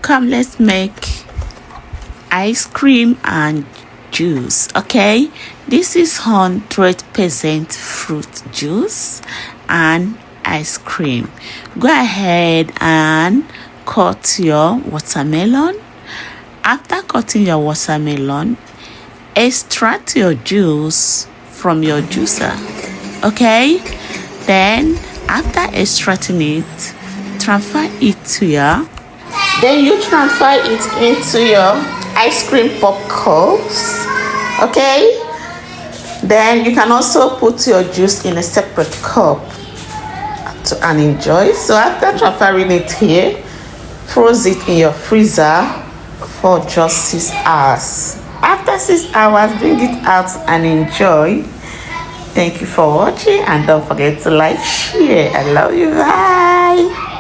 come, let's make ice cream and juice. Okay, this is 100% fruit juice and ice cream. Go ahead and cut your watermelon. After cutting your watermelon, extract your juice from your juicer. Okay, then after extracting it, transfer it to your into your ice cream pop cups. Okay, then you can also put your juice in a separate cup and enjoy. So after transferring it here, froze it in your freezer for just 6 hours. After 6 hours, bring it out and enjoy. Thank you for watching, and don't forget to like, share. I love you. Bye.